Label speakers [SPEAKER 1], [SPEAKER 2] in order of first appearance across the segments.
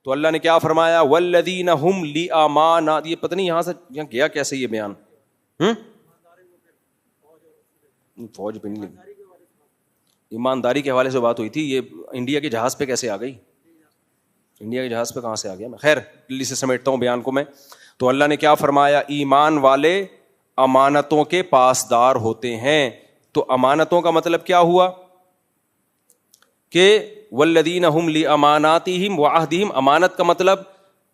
[SPEAKER 1] تو اللہ نے کیا فرمایا؟ والذین هم لامانات. یہ پتہ نہیں یہاں سے یہاں گیا کیسے یہ بیان. فوج پہ نہیں لگی, ایمانداری کے حوالے سے بات ہوئی تھی. یہ انڈیا کے جہاز پہ کیسے آ گئی؟ انڈیا کے جہاز پہ کہاں سے آ گیا؟ میں خیر جلدی سے سمیٹتا ہوں بیان کو میں. تو اللہ نے کیا فرمایا؟ ایمان والے امانتوں کے پاسدار ہوتے ہیں. تو امانتوں کا مطلب کیا ہوا کہ والذین هم لاماناتہم وعہدہم. امانت کا مطلب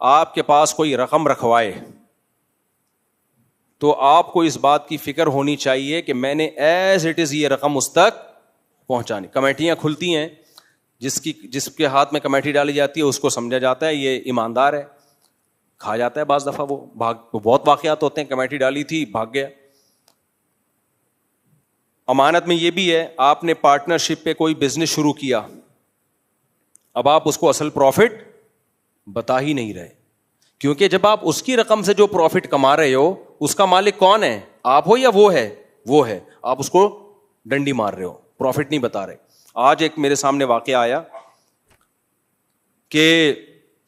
[SPEAKER 1] آپ کے پاس کوئی رقم رکھوائے تو آپ کو اس بات کی فکر ہونی چاہیے کہ میں نے ایز اٹ از یہ رقم اس تک پہنچانی. کمیٹیاں کھلتی ہیں, جس کے ہاتھ میں کمیٹی ڈالی جاتی ہے اس کو سمجھا جاتا ہے یہ ایماندار ہے, کھا جاتا ہے بعض دفعہ. وہ بہت واقعات ہوتے ہیں, کمیٹی ڈالی تھی بھاگ گیا. امانت میں یہ بھی ہے, آپ نے پارٹنرشپ پہ کوئی بزنس شروع کیا, اب آپ اس کو اصل پروفٹ بتا ہی نہیں رہے, کیونکہ جب آپ اس کی رقم سے جو پروفٹ کما رہے ہو اس کا مالک کون ہے؟ آپ ہو یا وہ ہے؟ وہ ہے. آپ اس کو ڈنڈی مار رہے ہو, پروفٹ نہیں بتا رہے. آج ایک میرے سامنے واقعہ آیا کہ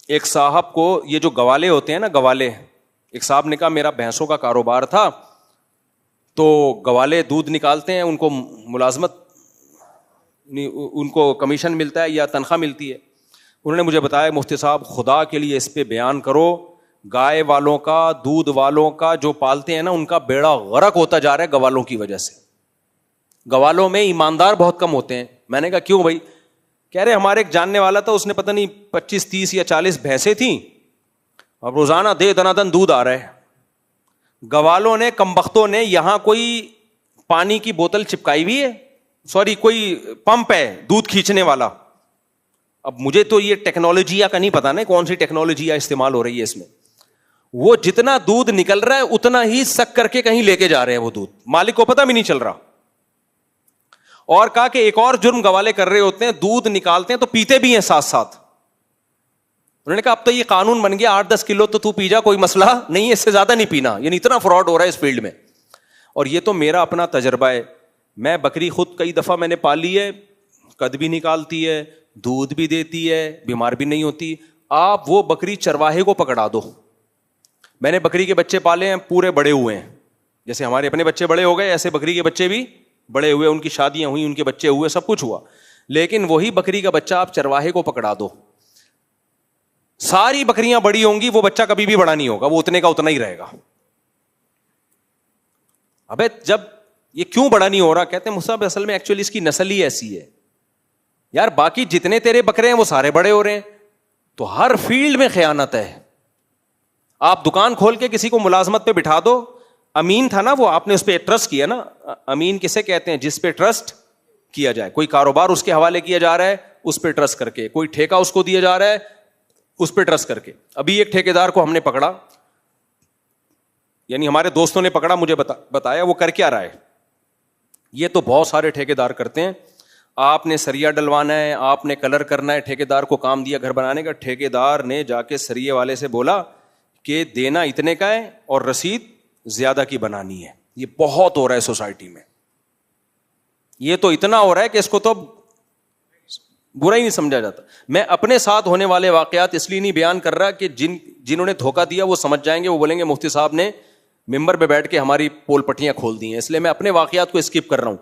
[SPEAKER 1] ایک صاحب کو یہ جو گوالے ہوتے ہیں نا, گوالے, ایک صاحب نے کہا میرا بھینسوں کا کاروبار تھا تو گوالے دودھ نکالتے ہیں, ان کو ملازمت, ان کو کمیشن ملتا ہے یا تنخواہ ملتی ہے. انہوں نے مجھے بتایا مفتی صاحب خدا کے لیے اس پہ بیان کرو, گائے والوں کا, دودھ والوں کا جو پالتے ہیں نا ان کا بیڑا غرق ہوتا جا رہا ہے گوالوں کی وجہ سے. گوالوں میں ایماندار بہت کم ہوتے ہیں. میں نے کہا کیوں بھائی؟ کہہ رہے ہمارے ایک جاننے والا تھا, اس نے پتہ نہیں 25 30 یا 40 بھینسیں تھیں, اب روزانہ دن دودھ آ رہا ہے. گوالوں نے, کمبختوں نے یہاں کوئی پانی کی بوتل چپکائی ہوئی ہے, سوری کوئی پمپ ہے دودھ کھینچنے والا. اب مجھے تو یہ ٹیکنالوجی کا نہیں پتا نا کون سی ٹیکنالوجی استعمال ہو رہی ہے اس میں. وہ جتنا دودھ نکل رہا ہے اتنا ہی سک کر کے کہیں لے کے جا رہے ہیں وہ دودھ, مالک کو پتہ بھی نہیں چل رہا. اور کہا کہ ایک اور جرم گوالے کر رہے ہوتے ہیں, دودھ نکالتے ہیں تو پیتے بھی ہیں ساتھ ساتھ. انہوں نے کہا اب تو یہ قانون بن گیا 8-10 کلو تو پی جا, کوئی مسئلہ نہیں ہے, اس سے زیادہ نہیں پینا. یعنی اتنا فراڈ ہو رہا ہے اس فیلڈ میں. اور یہ تو میرا اپنا تجربہ ہے. میں بکری خود کئی دفعہ میں نے پالی ہے, قد بھی نکالتی ہے, دودھ بھی دیتی ہے, بیمار بھی نہیں ہوتی. آپ وہ بکری چرواہے کو پکڑا دو. میں نے بکری کے بچے پالے ہیں, پورے بڑے ہوئے ہیں, جیسے ہمارے اپنے بچے بڑے ہو گئے ایسے بکری کے بچے بھی بڑے ہوئے, ان کی شادیاں ہوئی, ان کے بچے ہوئے, سب کچھ ہوا. لیکن وہی بکری کا بچہ آپ چرواہے کو پکڑا دو, ساری بکریاں بڑی ہوں گی, وہ بچہ کبھی بھی بڑا نہیں ہوگا, وہ اتنے کا اتنا ہی رہے گا. ابے جب یہ کیوں بڑا نہیں ہو رہا؟ کہتے ہیں مصعب اصل میں ایکچولی اس کی نسل ہی ایسی ہے یار, باقی جتنے تیرے بکرے ہیں وہ سارے بڑے ہو رہے ہیں. تو ہر فیلڈ میں خیانت ہے. آپ دکان کھول کے کسی کو ملازمت پہ بٹھا دو, امین تھا نا وہ, آپ نے اس پہ ٹرسٹ کیا نا. امین کسے کہتے ہیں؟ جس پہ ٹرسٹ کیا جائے. کوئی کاروبار اس کے حوالے کیا جا رہا ہے اس پہ ٹرسٹ کر کے, کوئی ٹھیکہ اس کو دیا جا رہا ہے اس پہ ٹرسٹ کر کے. ابھی ایک ٹھیکیدار کو ہم نے پکڑا, یعنی ہمارے دوستوں نے پکڑا, مجھے بتایا وہ کر کیا رہا ہے. یہ تو بہت سارے ٹھیکیدار کرتے ہیں. آپ نے سریا ڈلوانا ہے, آپ نے کلر کرنا ہے, ٹھیکیدار کو کام دیا گھر بنانے کا, ٹھیکیدار نے جا کے سریے والے سے بولا کہ دینا اتنے کا ہے اور رسید زیادہ کی بنانی ہے. یہ بہت ہو رہا ہے سوسائٹی میں, یہ تو اتنا ہو رہا ہے کہ اس کو تو برا ہی نہیں سمجھا جاتا. میں اپنے ساتھ ہونے والے واقعات اس لیے نہیں بیان کر رہا کہ جنہوں نے دھوکہ دیا وہ سمجھ جائیں گے, وہ بولیں گے مفتی صاحب نے ممبر پہ بیٹھ کے ہماری پول پٹیاں کھول دی ہیں, اس لیے میں اپنے واقعات کو اسکپ کر رہا ہوں.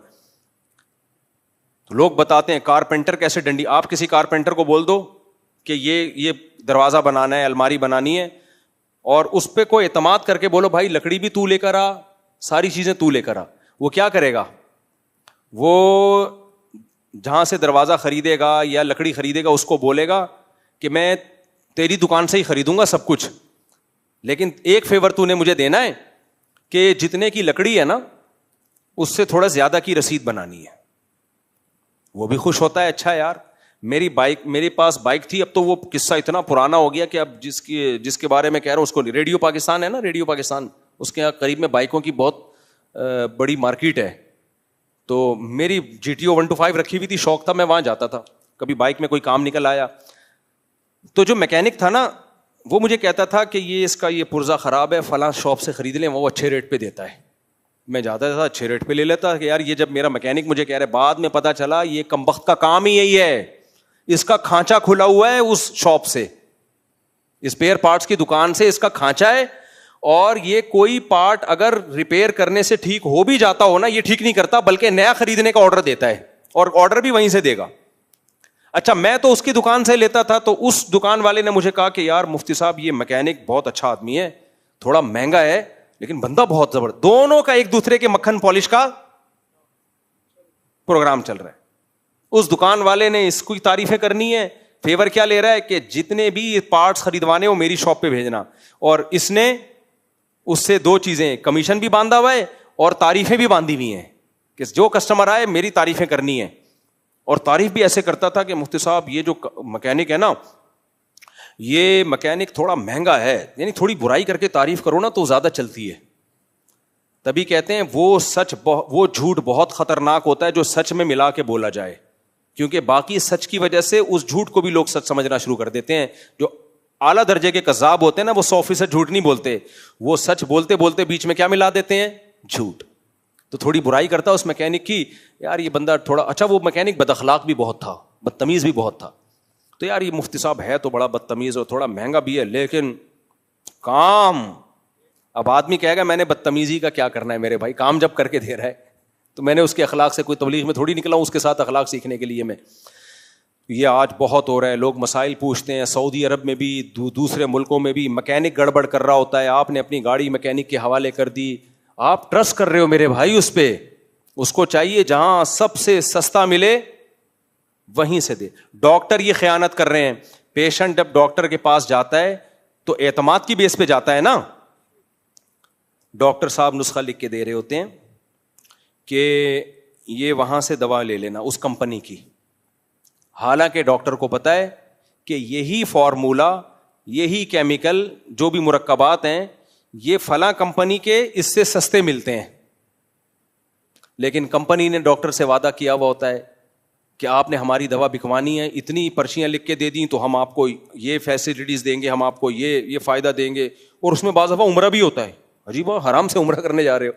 [SPEAKER 1] لوگ بتاتے ہیں کارپینٹر کیسے ڈنڈی, آپ کسی کارپینٹر کو بول دو کہ یہ دروازہ بنانا ہے, الماری بنانی ہے, اور اس پہ کوئی اعتماد کر کے بولو بھائی لکڑی بھی تو لے کر آ, ساری چیزیں تو لے کر آ, وہ کیا کرے گا؟ وہ جہاں سے دروازہ خریدے گا یا لکڑی خریدے گا اس کو بولے گا کہ میں تیری دکان سے ہی خریدوں گا سب کچھ, لیکن ایک فیور تو نے مجھے دینا ہے کہ جتنے کی لکڑی ہے نا اس سے تھوڑا زیادہ کی رسید بنانی ہے. وہ بھی خوش ہوتا ہے, اچھا یار میرے پاس بائک تھی, اب تو وہ قصہ اتنا پرانا ہو گیا کہ اب جس کے بارے میں کہہ رہا ہوں اس کو, ریڈیو پاکستان ہے نا, ریڈیو پاکستان, اس کے یہاں قریب میں بائکوں کی بہت بڑی مارکیٹ ہے. تو میری GTO 125 رکھی ہوئی تھی, شوق تھا, میں وہاں جاتا تھا. کبھی بائک میں کوئی کام نکل آیا تو جو میکینک تھا نا وہ مجھے کہتا تھا کہ یہ اس کا یہ پرزہ خراب ہے, فلاں شاپ سے خرید لیں, وہ اچھے ریٹ پہ دیتا ہے. میں جاتا تھا, اچھے ریٹ پہ لے لیتا کہ یار یہ جب میرا میکینک مجھے کہہ رہے, بعد میں پتا چلا یہ کمبخت کا کام ہی یہی ہے, اس کا کھانچا کھلا ہوا ہے اس شاپ سے, اسپیئر پارٹس کی دکان سے اس کا کھانچا ہے, اور یہ کوئی پارٹ اگر ریپیئر کرنے سے ٹھیک ہو بھی جاتا ہو نا, یہ ٹھیک نہیں کرتا بلکہ نیا خریدنے کا آرڈر دیتا ہے, اور آرڈر بھی وہیں سے دے گا. اچھا, میں تو اس کی دکان سے لیتا تھا, تو اس دکان والے نے مجھے کہا کہ یار مفتی صاحب یہ میکینک بہت اچھا آدمی ہے, تھوڑا مہنگا ہے لیکن بندہ بہت زبردست. دونوں کا ایک دوسرے کے مکھن پالش کا پروگرام چل رہا ہے. اس دکان والے نے اس کی تعریفیں کرنی ہے, فیور کیا لے رہا ہے کہ جتنے بھی پارٹس خریدوانے ہو میری شاپ پہ بھیجنا, اور اس نے اس سے دو چیزیں, کمیشن بھی باندھا ہوا ہے اور تعریفیں بھی باندھی ہوئی ہیں کہ جو کسٹمر آئے میری تعریفیں کرنی ہے. اور تعریف بھی ایسے کرتا تھا کہ مفتی صاحب یہ جو مکینک ہے نا, یہ مکینک تھوڑا مہنگا ہے, یعنی تھوڑی برائی کر کے تعریف کرو نا تو زیادہ چلتی ہے. تبھی کہتے ہیں وہ جھوٹ بہت خطرناک ہوتا ہے جو سچ میں ملا کے بولا جائے, کیونکہ باقی سچ کی وجہ سے اس جھوٹ کو بھی لوگ سچ سمجھنا شروع کر دیتے ہیں. جو اعلیٰ درجے کے کذاب ہوتے ہیں نا, وہ 100% جھوٹ نہیں بولتے, وہ سچ بولتے بولتے بیچ میں کیا ملا دیتے ہیں, جھوٹ. تو تھوڑی برائی کرتا اس میکینک کی, یار یہ بندہ تھوڑا اچھا, وہ میکینک بد اخلاق بھی بہت تھا, بدتمیز بھی بہت تھا, تو یار یہ مفتی صاحب ہے تو بڑا بدتمیز اور تھوڑا مہنگا بھی ہے لیکن کام. اب آدمی کہے گا میں نے بدتمیزی کا کیا کرنا ہے میرے بھائی, کام جب کر کے دے رہا ہے. تو میں نے اس کے اخلاق سے کوئی تبلیغ میں تھوڑی نکلا ہوں اس کے ساتھ اخلاق سیکھنے کے لیے. میں یہ آج بہت ہو رہا ہے, لوگ مسائل پوچھتے ہیں, سعودی عرب میں بھی دوسرے ملکوں میں بھی میکینک گڑبڑ کر رہا ہوتا ہے, آپ نے اپنی گاڑی میکینک کے حوالے کر دی, آپ ٹرسٹ کر رہے ہو میرے بھائی اس پہ, اس کو چاہیے جہاں سب سے سستا ملے وہیں سے دے. ڈاکٹر یہ خیانت کر رہے ہیں, پیشنٹ جب ڈاکٹر کے پاس جاتا ہے تو اعتماد کی بیس پہ جاتا ہے نا, ڈاکٹر صاحب نسخہ لکھ کے دے رہے ہوتے ہیں کہ یہ وہاں سے دوا لے لینا اس کمپنی کی, حالانکہ ڈاکٹر کو پتا ہے کہ یہی فارمولا, یہی کیمیکل, جو بھی مرکبات ہیں یہ فلاں کمپنی کے اس سے سستے ملتے ہیں, لیکن کمپنی نے ڈاکٹر سے وعدہ کیا ہوا ہوتا ہے کہ آپ نے ہماری دوا بکوانی ہے, اتنی پرچیاں لکھ کے دے دیں تو ہم آپ کو یہ فیسلٹیز دیں گے, ہم آپ کو یہ فائدہ دیں گے, اور اس میں بعض دفعہ عمرہ بھی ہوتا ہے. عجیب, حرام سے عمرہ کرنے جا رہے ہو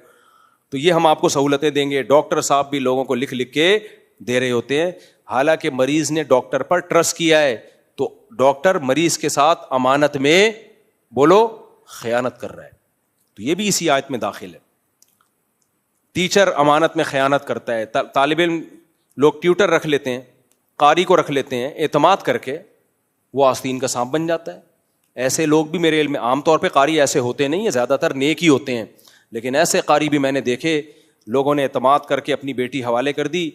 [SPEAKER 1] تو یہ ہم آپ کو سہولتیں دیں گے. ڈاکٹر صاحب بھی لوگوں کو لکھ لکھ کے دے رہے ہوتے ہیں, حالانکہ مریض نے ڈاکٹر پر ٹرسٹ کیا ہے, تو ڈاکٹر مریض کے ساتھ امانت میں بولو خیانت کر رہا ہے. تو یہ بھی اسی آیت میں داخل ہے. ٹیچر امانت میں خیانت کرتا ہے, طالب علم لوگ ٹیوٹر رکھ لیتے ہیں, قاری کو رکھ لیتے ہیں اعتماد کر کے, وہ آستین کا سانپ بن جاتا ہے. ایسے لوگ بھی میرے علم میں, عام طور پہ قاری ایسے ہوتے نہیں ہیں, زیادہ تر نیک ہی ہوتے ہیں, لیکن ایسے قاری بھی میں نے دیکھے, لوگوں نے اعتماد کر کے اپنی بیٹی حوالے کر دی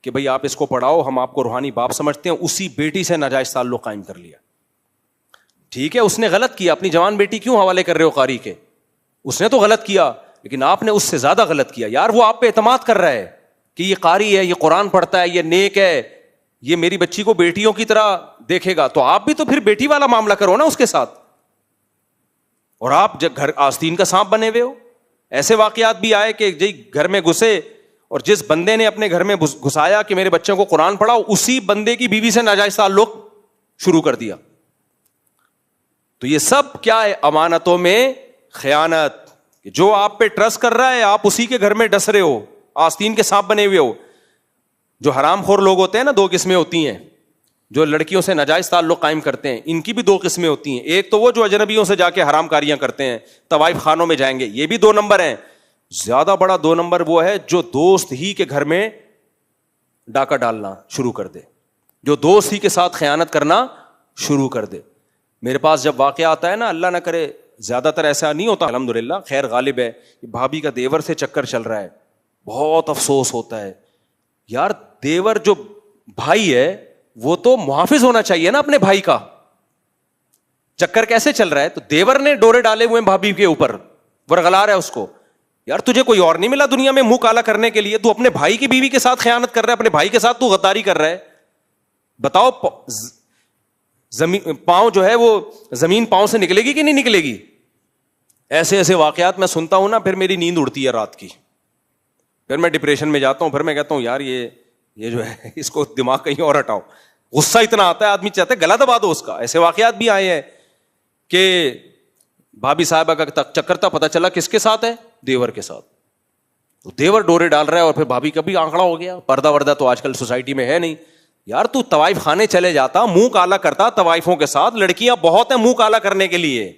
[SPEAKER 1] کہ بھائی آپ اس کو پڑھاؤ, ہم آپ کو روحانی باپ سمجھتے ہیں, اسی بیٹی سے ناجائز تعلق قائم کر لیا. ٹھیک ہے, اس نے غلط کیا, اپنی جوان بیٹی کیوں حوالے کر رہے ہو قاری کے, اس نے تو غلط کیا, لیکن آپ نے اس سے زیادہ غلط کیا. یار وہ آپ پہ اعتماد کر رہا ہے کہ یہ قاری ہے, یہ قرآن پڑھتا ہے, یہ نیک ہے, یہ میری بچی کو بیٹیوں کی طرح دیکھے گا, تو آپ بھی تو پھر بیٹی والا معاملہ کرو نا اس کے ساتھ, اور آپ جب گھر آستین کا سانپ بنے ہوئے ہو. ایسے واقعات بھی آئے کہ گھر میں گھسے, اور جس بندے نے اپنے گھر میں گھسایا کہ میرے بچوں کو قرآن پڑھاؤ, اسی بندے کی بیوی سے ناجائز تعلق شروع کر دیا. تو یہ سب کیا ہے, امانتوں میں خیانت. جو آپ پہ ٹرسٹ کر رہا ہے آپ اسی کے گھر میں ڈس رہے ہو, آستین کے سانپ بنے ہوئے ہو. جو حرام خور لوگ ہوتے ہیں نا, دو قسمیں ہوتی ہیں, جو لڑکیوں سے ناجائز تعلق قائم کرتے ہیں, ان کی بھی دو قسمیں ہوتی ہیں. ایک تو وہ جو اجنبیوں سے جا کے حرام کاریاں کرتے ہیں, طوائف خانوں میں جائیں گے, یہ بھی 2 نمبر ہیں. زیادہ بڑا 2 نمبر وہ ہے جو دوست ہی کے گھر میں ڈاکہ ڈالنا شروع کر دے, جو دوست ہی کے ساتھ خیانت کرنا شروع کر دے. میرے پاس جب واقعہ آتا ہے نا, اللہ نہ کرے, زیادہ تر ایسا نہیں ہوتا الحمدللہ, خیر غالب ہے, بھابھی کا دیور سے چکر چل رہا ہے, بہت افسوس ہوتا ہے. یار دیور جو بھائی ہے وہ تو محافظ ہونا چاہیے نا اپنے بھائی کا, چکر کیسے چل رہا ہے, تو دیور نے ڈورے ڈالے ہوئے بھابھی کے اوپر, ورغلا رہا ہے اس کو. یار تجھے کوئی اور نہیں ملا دنیا میں منہ کالا کرنے کے لیے, تو اپنے بھائی کی بیوی کے ساتھ خیانت کر رہا ہے, اپنے بھائی کے ساتھ تو غداری کر رہا ہے. بتاؤ زمین پاؤں جو ہے وہ زمین پاؤں سے نکلے گی کہ نہیں نکلے گی؟ ایسے ایسے واقعات میں سنتا ہوں نا, پھر میری نیند اڑتی ہے رات کی, پھر میں ڈپریشن میں جاتا ہوں, پھر میں کہتا ہوں یار یہ جو ہے اس کو دماغ کہیں اور ہٹاؤ. غصہ اتنا آتا ہے, آدمی چاہتا ہے گلا دبا دو اس کا. ایسے واقعات بھی آئے ہیں کہ بھابھی صاحبہ کا چکر تھا, پتہ چلا کس کے ساتھ ہے, دیور کے ساتھ. تو دیور ڈورے ڈال رہا ہے اور پھر بھابھی کا بھی آنکڑا ہو گیا. پردہ وردہ تو آج کل سوسائٹی میں ہے نہیں, یار تو طوائف خانے چلے جاتا, منہ کالا کرتا طوائفوں کے ساتھ, لڑکیاں بہت ہیں منہ کالا کرنے کے لیے,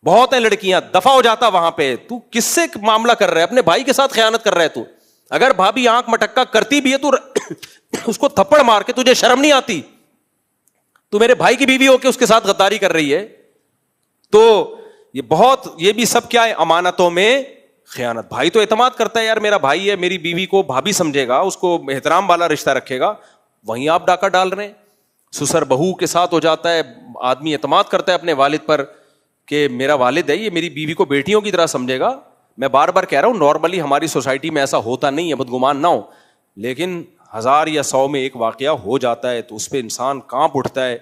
[SPEAKER 1] بہت ہیں لڑکیاں, دفع ہو جاتا وہاں پہ. تو کس سے معاملہ کر رہا ہے؟ اپنے بھائی کے ساتھ خیانت کر رہا ہے تو. اگر بھابھی آنکھ مٹکا کرتی بھی ہے تو اس کو تھپڑ مار کے, تجھے شرم نہیں آتی؟ تو میرے بھائی کی بیوی ہو کے اس کے ساتھ غداری کر رہی ہے. تو یہ بھی سب کیا ہے؟ امانتوں میں خیانت. بھائی تو اعتماد کرتا ہے, یار میرا بھائی ہے, میری بیوی کو بھابھی سمجھے گا, اس کو احترام والا رشتہ رکھے گا. وہیں آپ ڈاکہ ڈال رہے ہیں. سسر بہو کے ساتھ ہو جاتا ہے, آدمی اعتماد کرتا ہے اپنے والد پر کہ میرا والد ہے, یہ میری بیوی کو بیٹیوں کی طرح سمجھے گا. میں بار بار کہہ رہا ہوں, نارملی ہماری سوسائٹی میں ایسا ہوتا نہیں ہے, بدگمان نہ ہو, لیکن 1000 یا 100 میں ایک واقعہ ہو جاتا ہے تو اس پہ انسان کانپ اٹھتا ہے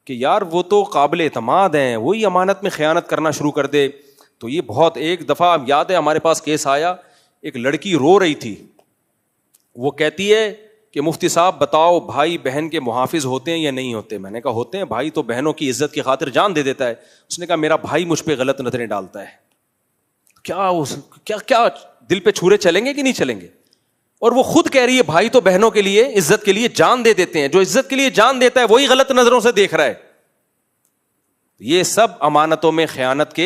[SPEAKER 1] کہ یار وہ تو قابل اعتماد ہیں, وہی امانت میں خیانت کرنا شروع کر دے. تو یہ بہت, ایک دفعہ یاد ہے ہمارے پاس کیس آیا, ایک لڑکی رو رہی تھی, وہ کہتی ہے کہ مفتی صاحب بتاؤ بھائی بہن کے محافظ ہوتے ہیں یا نہیں ہوتے؟ میں نے کہا ہوتے ہیں, بھائی تو بہنوں کی عزت کی خاطر جان دے دیتا ہے. اس نے کہا میرا بھائی مجھ پہ غلط نظریں ڈالتا ہے. کیا دل پہ چھرے چلیں گے کہ نہیں چلیں گے؟ اور وہ خود کہہ رہی ہے بھائی تو بہنوں کے لیے عزت کے لیے جان دے دیتے ہیں. جو عزت کے لیے جان دیتا ہے وہی غلط نظروں سے دیکھ رہا ہے. یہ سب امانتوں میں خیانت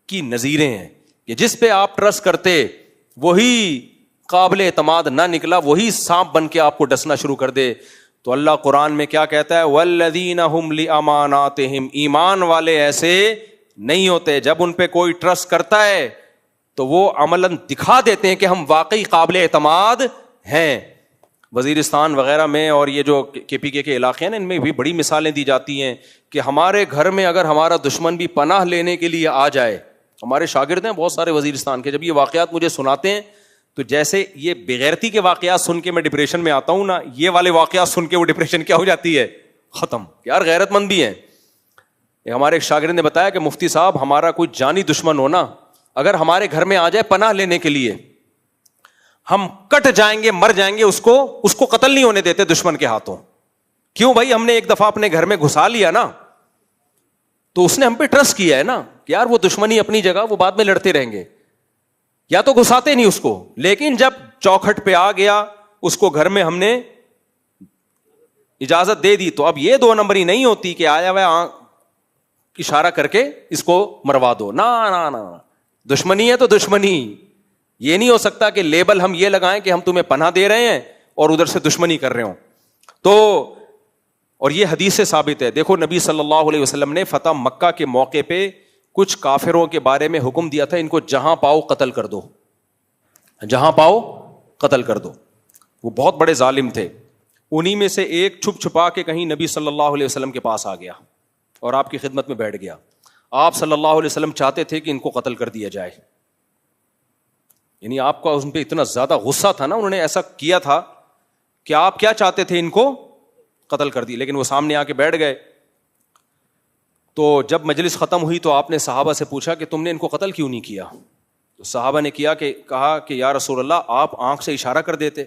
[SPEAKER 1] کی نظیریں ہیں کہ جس پہ آپ ٹرسٹ کرتے وہی قابل اعتماد نہ نکلا, وہی سانپ بن کے آپ کو ڈسنا شروع کر دے. تو اللہ قرآن میں کیا کہتا ہے؟ والذین ہم لاماناتہم, ایمان والے ایسے نہیں ہوتے, جب ان پہ کوئی ٹرسٹ کرتا ہے تو وہ عملاً دکھا دیتے ہیں کہ ہم واقعی قابل اعتماد ہیں. وزیرستان وغیرہ میں اور یہ جو KPK کے علاقے ہیں نا, ان میں بھی بڑی مثالیں دی جاتی ہیں کہ ہمارے گھر میں اگر ہمارا دشمن بھی پناہ لینے کے لیے آ جائے, ہمارے شاگرد ہیں بہت سارے وزیرستان کے, جب یہ واقعات مجھے سناتے ہیں تو جیسے یہ بغیرتی کے واقعات سن کے میں ڈپریشن میں آتا ہوں نا, یہ والے واقعات سن کے وہ ڈپریشن کیا ہو جاتی ہے؟ ختم. یار غیرت مند بھی ہیں. ہمارے ایک شاگرد نے بتایا کہ مفتی صاحب ہمارا کوئی جانی دشمن ہونا اگر ہمارے گھر میں آ جائے پناہ لینے کے لیے, ہم کٹ جائیں گے, مر جائیں گے, اس کو قتل نہیں ہونے دیتے دشمن کے ہاتھوں. کیوں بھائی؟ ہم نے ایک دفعہ اپنے گھر میں گھسا لیا نا, تو اس نے ہم پہ ٹرسٹ کیا ہے نا کہ یار وہ دشمنی اپنی جگہ, وہ بعد میں لڑتے رہیں گے. یا تو گھساتے نہیں اس کو, لیکن جب چوکھٹ پہ آ گیا اس کو گھر میں ہم نے اجازت دے دی, تو اب یہ 2 نمبری نہیں ہوتی کہ آیا ہوا اشارہ کر کے اس کو مروا دو. نا دشمنی ہے تو دشمنی. یہ نہیں ہو سکتا کہ لیبل ہم یہ لگائیں کہ ہم تمہیں پناہ دے رہے ہیں اور ادھر سے دشمنی کر رہے ہوں. تو اور یہ حدیث سے ثابت ہے. دیکھو نبی صلی اللہ علیہ وسلم نے فتح مکہ کے موقع پہ کچھ کافروں کے بارے میں حکم دیا تھا, ان کو جہاں پاؤ قتل کر دو, جہاں پاؤ قتل کر دو. وہ بہت بڑے ظالم تھے. انہی میں سے ایک چھپ چھپا کے کہیں نبی صلی اللہ علیہ وسلم کے پاس آ گیا اور آپ کی خدمت میں بیٹھ گیا. آپ صلی اللہ علیہ وسلم چاہتے تھے کہ ان کو قتل کر دیا جائے. یعنی آپ کا ان پہ اتنا زیادہ غصہ تھا نا, انہوں نے ایسا کیا تھا کہ آپ کیا چاہتے تھے, ان کو قتل کر دی. لیکن وہ سامنے آ کے بیٹھ گئے. تو جب مجلس ختم ہوئی تو آپ نے صحابہ سے پوچھا کہ تم نے ان کو قتل کیوں نہیں کیا؟ تو صحابہ نے کہا کہ یا رسول اللہ آپ آنکھ سے اشارہ کر دیتے.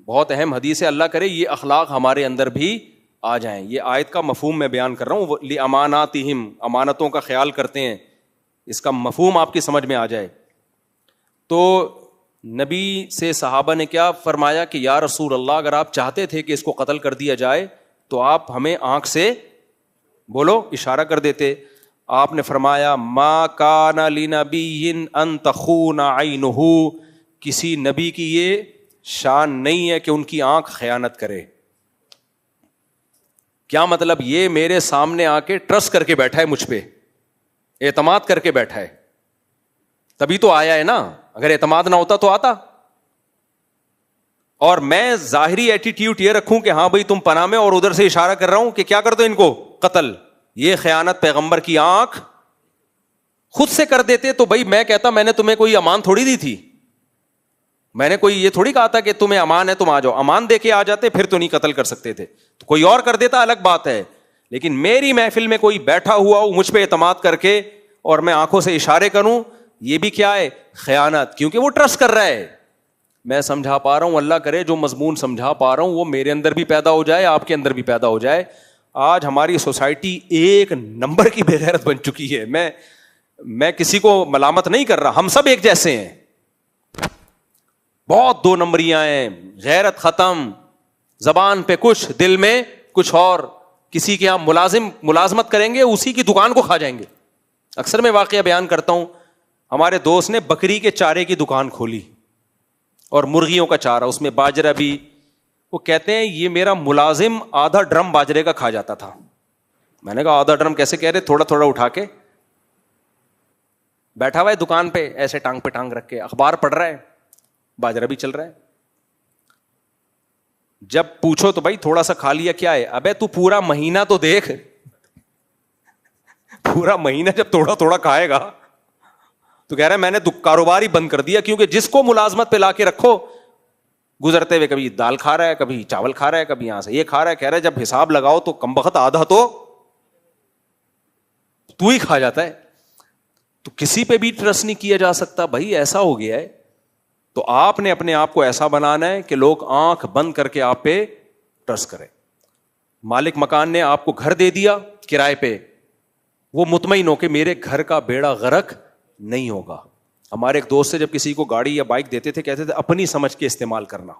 [SPEAKER 1] بہت اہم حدیث ہے, اللہ کرے یہ اخلاق ہمارے اندر بھی آ جائیں. یہ آیت کا مفہوم میں بیان کر رہا ہوں, لِأَمَانَاتِهِمْ, امانتوں کا خیال کرتے ہیں, اس کا مفہوم آپ کی سمجھ میں آ جائے. تو نبی سے صحابہ نے کیا فرمایا کہ یا رسول اللہ اگر آپ چاہتے تھے کہ اس کو قتل کر دیا جائے تو آپ ہمیں آنکھ سے بولو اشارہ کر دیتے. آپ نے فرمایا ما کان لنبی ان تخون عینہ, کسی نبی کی یہ شان نہیں ہے کہ ان کی آنکھ خیانت کرے. کیا مطلب؟ یہ میرے سامنے آ کے ٹرسٹ کر کے بیٹھا ہے, مجھ پہ اعتماد کر کے بیٹھا ہے, تبھی تو آیا ہے نا. اگر اعتماد نہ ہوتا تو آتا. اور میں ظاہری ایٹیٹیوڈ یہ رکھوں کہ ہاں بھائی تم پناہ میں, اور ادھر سے اشارہ کر رہا ہوں کہ کیا کر دو ان کو قتل. یہ خیانت پیغمبر کی آنکھ خود سے کر دیتے. تو بھائی میں کہتا میں نے تمہیں کوئی امان تھوڑی دی تھی, میں نے کوئی یہ تھوڑی کہا تھا کہ تمہیں امان ہے تم آ جاؤ. امان دے کے آ جاتے پھر تو نہیں قتل کر سکتے تھے, تو کوئی اور کر دیتا الگ بات ہے. لیکن میری محفل میں کوئی بیٹھا ہوا ہو مجھ پہ اعتماد کر کے اور میں آنکھوں سے اشارے کروں, یہ بھی کیا ہے؟ خیانت. کیونکہ وہ ٹرسٹ کر رہا ہے. میں سمجھا پا رہا ہوں, اللہ کرے جو مضمون سمجھا پا رہا ہوں وہ میرے اندر بھی پیدا ہو جائے, آپ کے اندر بھی پیدا ہو جائے. آج ہماری سوسائٹی ایک نمبر کی بے غیرت بن چکی ہے. میں کسی کو ملامت نہیں کر رہا, ہم سب ایک جیسے ہیں. بہت 2 نمبریاں ہیں, غیرت ختم, زبان پہ کچھ, دل میں کچھ اور. کسی کے یہاں ملازمت کریں گے, اسی کی دکان کو کھا جائیں گے. اکثر میں واقعہ بیان کرتا ہوں, ہمارے دوست نے بکری کے چارے کی دکان کھولی اور مرغیوں کا چارہ, اس میں باجرہ بھی. وہ کہتے ہیں یہ میرا ملازم آدھا ڈرم باجرے کا کھا جاتا تھا. میں نے کہا آدھا ڈرم کیسے کہہ رہے؟ تھوڑا تھوڑا اٹھا کے بیٹھا ہوا ہے دکان پہ, ایسے ٹانگ پہ ٹانگ رکھ کے اخبار پڑھ رہا ہے, باجرہ بھی چل رہا ہے. جب پوچھو تو بھائی تھوڑا سا کھا لیا کیا ہے؟ ابے تو پورا مہینہ تو دیکھ, پورا مہینہ جب تھوڑا تھوڑا کھائے گا تو کہہ رہا ہے میں نے کاروبار ہی بند کر دیا. کیونکہ جس کو ملازمت پہ لا کے رکھو, گزرتے ہوئے کبھی دال کھا رہا ہے, کبھی چاول کھا رہا ہے, کبھی یہاں سے یہ کھا رہا ہے, کہہ رہا ہے جب حساب لگاؤ تو کم بخت آدھا تو ہی کھا جاتا ہے. تو کسی پہ بھی ٹرسٹ نہیں کیا جا سکتا بھائی, ایسا ہو گیا ہے. تو آپ نے اپنے آپ کو ایسا بنانا ہے کہ لوگ آنکھ بند کر کے آپ پہ ٹرسٹ کریں. مالک مکان نے آپ کو گھر دے دیا کرائے پہ, وہ مطمئن ہو کہ میرے گھر کا بیڑا غرق نہیں ہوگا. ہمارے ایک دوست سے جب کسی کو گاڑی یا بائک دیتے تھے, کہتے تھے اپنی سمجھ کے استعمال کرنا.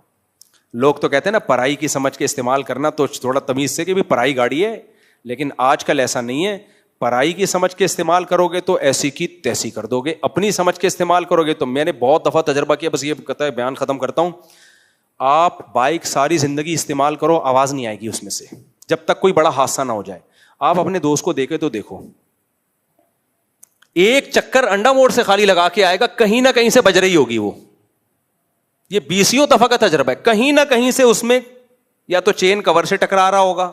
[SPEAKER 1] لوگ تو کہتے ہیں نا پرائی کی سمجھ کے استعمال کرنا, تو تھوڑا تمیز سے کہ بھی پرائی گاڑی ہے. لیکن آج کل ایسا نہیں ہے. پرائی کی سمجھ کے استعمال کرو گے تو ایسی کی تیسی کر دو گے, اپنی سمجھ کے استعمال کرو گے تو. میں نے بہت دفعہ تجربہ کیا, بس یہ کہتا ہے بیان ختم کرتا ہوں. آپ بائک ساری زندگی استعمال کرو, آواز نہیں آئے گی اس میں سے جب تک کوئی بڑا حادثہ نہ ہو جائے. آپ اپنے دوست کو دیکھے تو دیکھو, ایک چکر انڈا موڑ سے خالی لگا کے آئے گا, کہیں نہ کہیں سے بج رہی ہوگی وہ. یہ 20 دفعہ کا تجربہ ہے, کہیں نہ کہیں سے اس میں یا تو چین کور سے ٹکرا رہا ہوگا,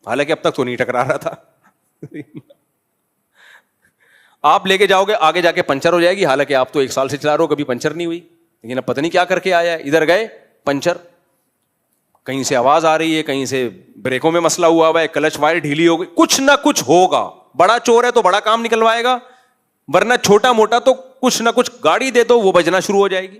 [SPEAKER 1] حالانکہ اب تک تو نہیں ٹکرا رہا تھا. آپ لے کے جاؤ گے, آگے جا کے پنچر ہو جائے گی, حالانکہ آپ تو 1 سال سے چلا رہے ہو, کبھی پنچر نہیں ہوئی. لیکن اب پتہ نہیں کیا کر کے آیا ہے, ادھر گئے پنچر, کہیں سے آواز آ رہی ہے, کہیں سے بریکوں میں مسئلہ ہوا ہوا ہے, کلچ وائر ڈھیلی ہو گئی, کچھ نہ کچھ ہوگا. بڑا چور ہے تو بڑا کام نکلوائے گا, ورنہ چھوٹا موٹا تو کچھ نہ کچھ گاڑی دے دو وہ بجنا شروع ہو جائے گی.